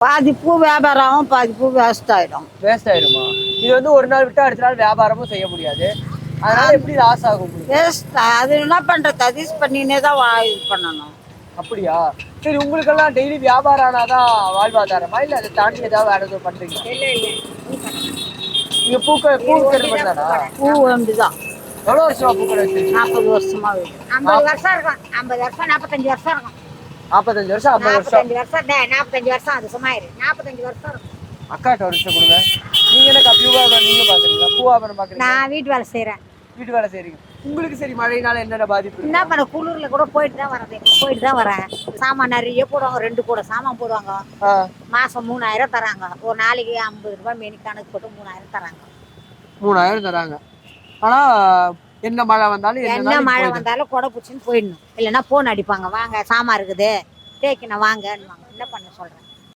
பாதி பூ வியாபாரம் ஆகும், பாதி பூ வேஸ்ட் ஆயிடும். வேஸ்ட் ஆயிடுமா? இது வந்து ஒரு நாள் விட்டு அடுத்த நாள் வியாபாரமும் செய்ய முடியாது. அதனால எப்படி லாஸ் ஆகும்? வேஸ்ட். அது என்ன பண்றது, அட்ஜஸ்ட் பண்ணினே தான் இது பண்ணணும். அப்படியா? சரி, உங்களுக்கெல்லாம் டெய்லி வியாபாரம் ஆனாதான் வாழ்வாதாரமா, இல்ல அதை தாண்டி ஏதாவது வேற எதுவும் பண்றீங்களா? நீங்க பூ மட்டும்தானா? பூ ஒன்றுதான். எவ்வளவு வருஷமா பூக்கடை வச்சிருக்கீங்க? 40 வருஷமா. 50 வருஷம் இருக்கும். 50 வருஷம் 45 வருஷம் இருக்கும். 45 வருஷம் 50 வருஷம் 45 வருஷம் 45 வருஷம். அது சும்மா 40 வருஷம் இருக்கும். அக்காட்ட ஒரு விஷயம் கொடுங்க. நீங்க என்ன பூவாபரம் நீங்க பாக்குறீங்களா? பூவாபரம் பாக்குறீங்க? நான் வீட்டு வேலை செய்யறேன். வீட்டு வேலை செய்றீங்க. உங்களுக்கு சரி மழையினால என்னென்ன பாதிப்பு? என்ன பண்ண, குளிர்ல கூட போயிட்டு தான் வரேன். சாமான் நிறைய போடுவாங்க, 2 கூட சாமான் போடுவாங்க. மாசம் 3000 தராங்க. ஒரு நாளைக்கு 50 ரூபாய் மெனி கணக்கு போட்டு 3000 தராங்க. 3000 தராங்க. ஆனா என்ன மழை வந்தாலும் கொடை பிடிச்சின்னு போயிடணும். இல்லைன்னா போன் அடிப்பாங்க, வாங்க சாமான் இருக்குது தேய்க்கணும் வாங்கன்னு. என்ன பண்ண சொல்றேன்.